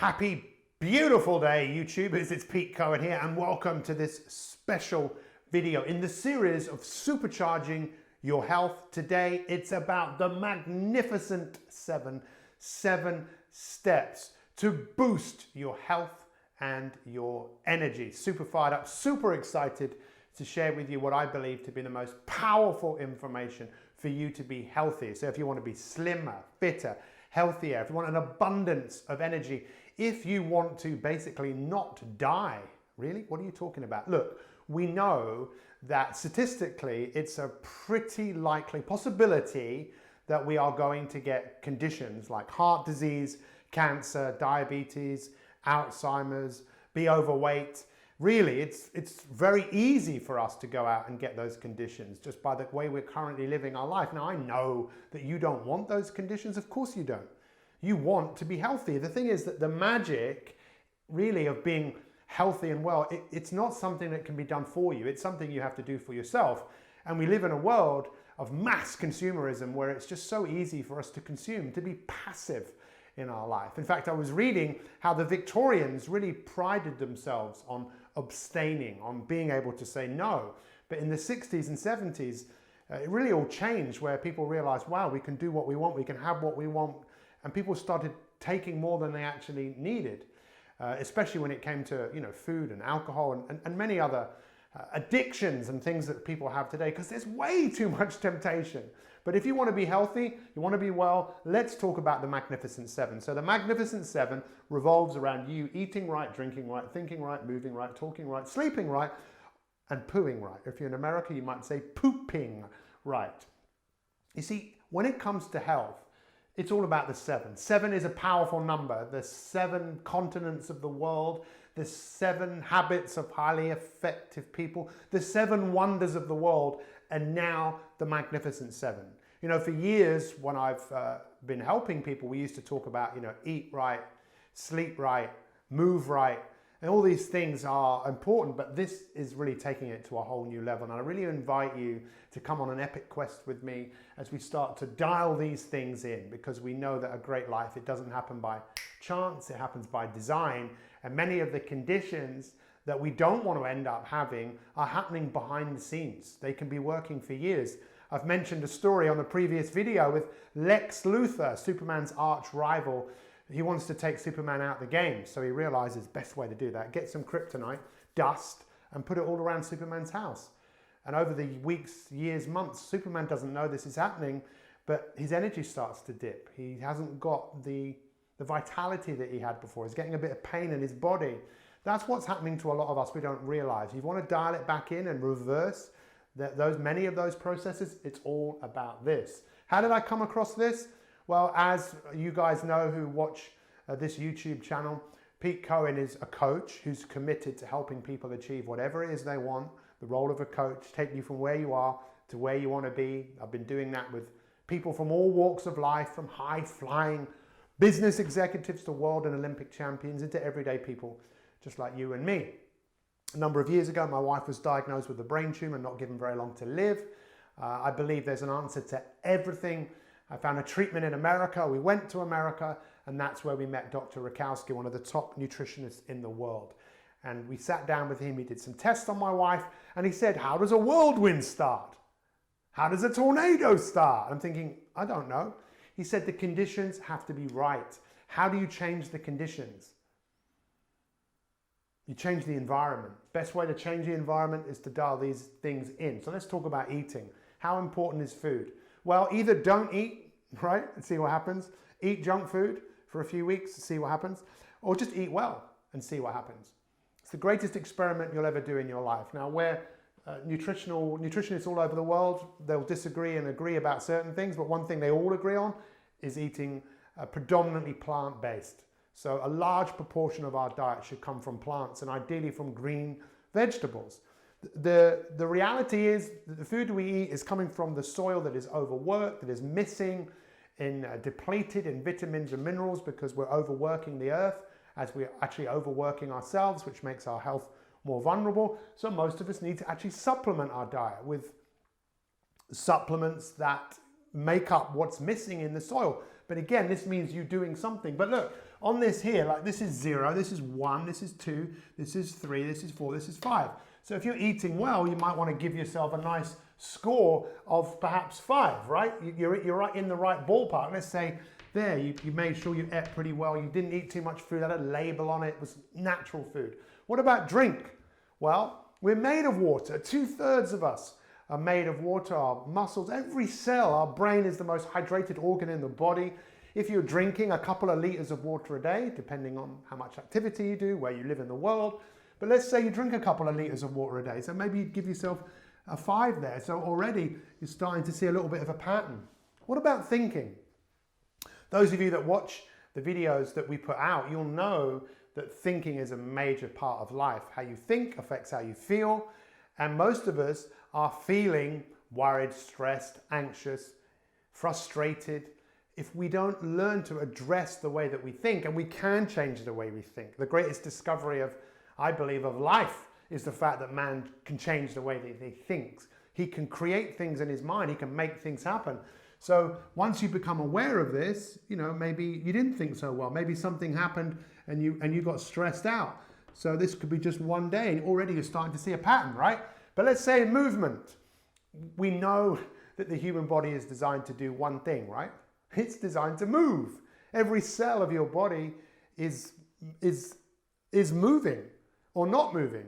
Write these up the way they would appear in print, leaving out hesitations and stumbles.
Happy, beautiful day, YouTubers. It's Pete Cohen here, and welcome to this special video in the series of supercharging your health. Today, it's about the magnificent seven steps to boost your health and your energy. Super fired up, super excited to share with you what I believe to be the most powerful information for you to be healthy. So if you want to be slimmer, fitter, healthier, if you want an abundance of energy, if you want to basically not die, really? What are you talking about? Look, we know that statistically it's a pretty likely possibility that we are going to get conditions like heart disease, cancer, diabetes, Alzheimer's, be overweight. Really, it's very easy for us to go out and get those conditions just by the way we're currently living our life. Now, I know that you don't want those conditions. Of course you don't. You want to be healthy. The thing is that the magic, really, of being healthy and well, it's not something that can be done for you. It's something you have to do for yourself. And we live in a world of mass consumerism where it's just so easy for us to consume, to be passive in our life. In fact, I was reading how the Victorians really prided themselves on abstaining, on being able to say no. But in the 60s and 70s, it really all changed where people realized, wow, we can do what we want, we can have what we want. And people started taking more than they actually needed, especially when it came to food and alcohol and many other addictions and things that people have today, because there's way too much temptation. But if you want to be healthy, you want to be well, let's talk about the Magnificent Seven. So the Magnificent Seven revolves around you eating right, drinking right, thinking right, moving right, talking right, sleeping right, and pooing right. If you're in America, you might say pooping right. You see, when it comes to health, it's all about the seven. Seven is a powerful number. The 7 continents of the world, the 7 habits of highly effective people, the 7 wonders of the world, and now the Magnificent Seven. You know, for years when I've been helping people, we used to talk about, eat right, sleep right, move right, and all these things are important, but this is really taking it to a whole new level. And I really invite you to come on an epic quest with me as we start to dial these things in, because we know that a great life, it doesn't happen by chance, it happens by design. And many of the conditions that we don't want to end up having are happening behind the scenes. They can be working for years. I've mentioned a story on a previous video with Lex Luthor, Superman's arch rival. He wants to take Superman out of the game, so he realizes best way to do that, get some kryptonite, dust, and put it all around Superman's house. And over the weeks, years, months, Superman doesn't know this is happening, but his energy starts to dip. He hasn't got the vitality that he had before. He's getting a bit of pain in his body. That's what's happening to a lot of us we don't realize. You want to dial it back in and reverse many of those processes, it's all about this. How did I come across this? Well, as you guys know who watch this YouTube channel, Pete Cohen is a coach who's committed to helping people achieve whatever it is they want. The role of a coach, take you from where you are to where you want to be. I've been doing that with people from all walks of life, from high-flying business executives to world and Olympic champions, into everyday people just like you and me. A number of years ago, my wife was diagnosed with a brain tumor, not given very long to live. I believe there's an answer to everything. I found a treatment in America. We went to America, and that's where we met Dr. Rakowski, one of the top nutritionists in the world. And we sat down with him. He did some tests on my wife, and he said, how does a whirlwind start? How does a tornado start? I'm thinking, I don't know. He said the conditions have to be right. How do you change the conditions? You change the environment. Best way to change the environment is to dial these things in. So let's talk about eating. How important is food? Well, either don't eat, right, and see what happens. Eat junk food for a few weeks, see what happens. Or just eat well and see what happens. It's the greatest experiment you'll ever do in your life. Now, where nutritionists all over the world, they'll disagree and agree about certain things, but one thing they all agree on is eating predominantly plant-based. So a large proportion of our diet should come from plants, and ideally from green vegetables. The reality is that the food we eat is coming from the soil that is overworked, that is missing depleted in vitamins and minerals, because we're overworking the earth as we're actually overworking ourselves, which makes our health more vulnerable. So most of us need to actually supplement our diet with supplements that make up what's missing in the soil. But again, this means you doing something. But look, on this here, like this is 0, this is 1, this is 2, this is 3, this is 4, this is 5. So if you're eating well, you might want to give yourself a nice score of perhaps 5, right? You're right in the right ballpark. Let's say there, you made sure you ate pretty well, you didn't eat too much food, had a label on it, it was natural food. What about drink? Well, we're made of water. 2/3 of us are made of water, our muscles, every cell, our brain is the most hydrated organ in the body. If you're drinking a couple of liters of water a day, depending on how much activity you do, where you live in the world, but let's say you drink a couple of liters of water a day, so maybe you give yourself a 5 there. So already you're starting to see a little bit of a pattern. What about thinking? Those of you that watch the videos that we put out, you'll know that thinking is a major part of life. How you think affects how you feel, and most of us are feeling worried, stressed, anxious, frustrated if we don't learn to address the way that we think, and we can change the way we think. The greatest discovery of, I believe, of life is the fact that man can change the way that he thinks. He can create things in his mind, he can make things happen. So once you become aware of this, you know, maybe you didn't think so well, maybe something happened and you got stressed out. So this could be just one day and already you're starting to see a pattern, right? But let's say in movement, we know that the human body is designed to do one thing, right? It's designed to move. Every cell of your body is moving or not moving.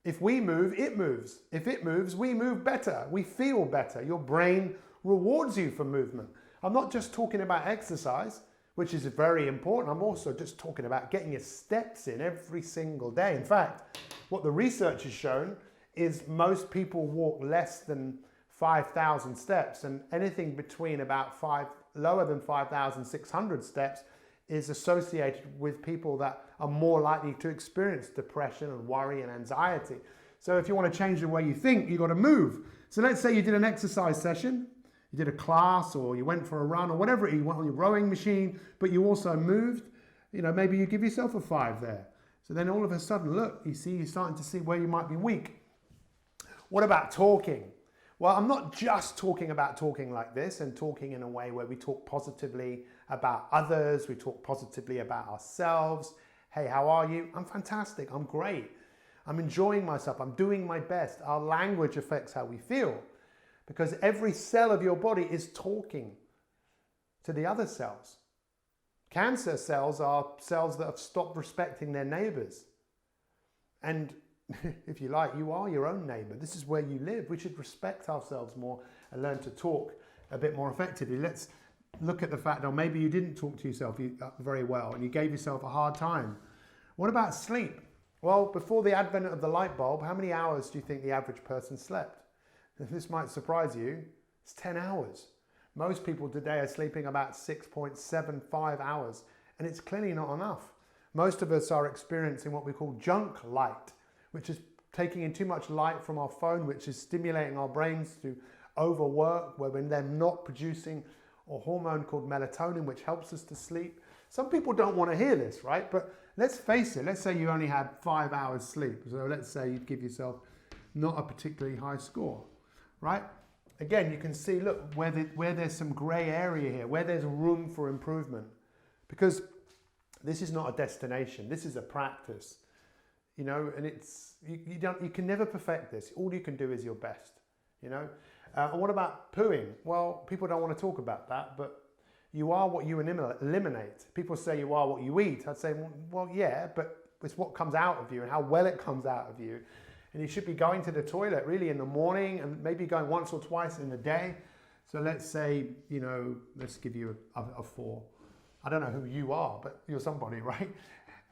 If we move, it moves. If it moves, we move better. We feel better. Your brain rewards you for movement. I'm not just talking about exercise, which is very important. I'm also just talking about getting your steps in every single day. In fact, what the research has shown is most people walk less than 5,000 steps, and anything between about lower than 5,600 steps is associated with people that are more likely to experience depression and worry and anxiety. So if you want to change the way you think, you've got to move. So let's say you did an exercise session, you did a class, or you went for a run, or whatever, you went on your rowing machine, but you also moved, you know, maybe you give yourself a 5 there. So then all of a sudden, look, you're starting to see where you might be weak. What about talking? Well, I'm not just talking about talking like this and talking in a way where we talk positively about others, we talk positively about ourselves. Hey, how are you? I'm fantastic, I'm great. I'm enjoying myself, I'm doing my best. Our language affects how we feel because every cell of your body is talking to the other cells. Cancer cells are cells that have stopped respecting their neighbors. And if you like, you are your own neighbor. This is where you live. We should respect ourselves more and learn to talk a bit more effectively. Let's look at the fact that maybe you didn't talk to yourself very well and you gave yourself a hard time. What about sleep? Well, before the advent of the light bulb, how many hours do you think the average person slept? This might surprise you. It's 10 hours. Most people today are sleeping about 6.75 hours, and it's clearly not enough. Most of us are experiencing what we call junk light, which is taking in too much light from our phone, which is stimulating our brains to overwork, where they're not producing a hormone called melatonin, which helps us to sleep. Some people don't want to hear this, right? But let's face it, let's say you only had 5 hours sleep. So let's say you'd give yourself not a particularly high score, right? Again, you can see, look, where there's some gray area here, where there's room for improvement. Because this is not a destination, this is a practice. You know, and it's you can never perfect this. All you can do is your best, you know. And what about pooing? Well, people don't want to talk about that, but you are what you eliminate. People say you are what you eat. I'd say, well, yeah, but it's what comes out of you and how well it comes out of you. And you should be going to the toilet really in the morning and maybe going once or twice in the day. So let's say, you know, let's give you a 4. I don't know who you are, but you're somebody, right?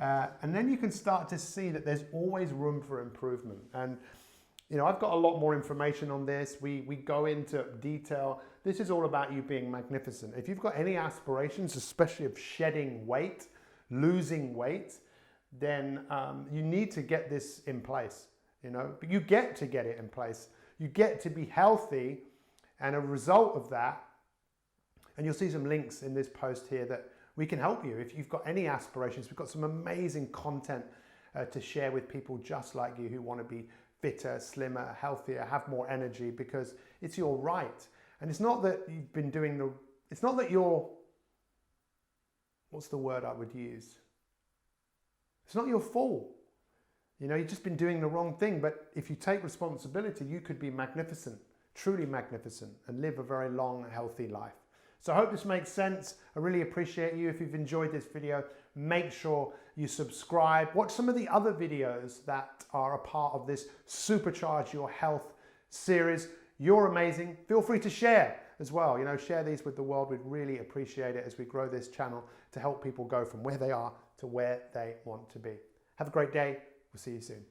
And then you can start to see that there's always room for improvement. And, you know, I've got a lot more information on this. We go into detail. This is all about you being magnificent. If you've got any aspirations, especially of shedding weight, losing weight, then you need to get this in place, you know. But you get to get it in place. You get to be healthy, and a result of that, and you'll see some links in this post here that we can help you if you've got any aspirations. We've got some amazing content to share with people just like you who want to be fitter, slimmer, healthier, have more energy, because it's your right. And it's not that you've been doing it's not that you're what's the word I would use? It's not your fault. You know, you've just been doing the wrong thing, but if you take responsibility, you could be magnificent, truly magnificent, and live a very long, healthy life. So I hope this makes sense. I really appreciate you. If you've enjoyed this video, make sure you subscribe. Watch some of the other videos that are a part of this Supercharge Your Health series. You're amazing. Feel free to share as well. You know, share these with the world. We'd really appreciate it as we grow this channel to help people go from where they are to where they want to be. Have a great day. We'll see you soon.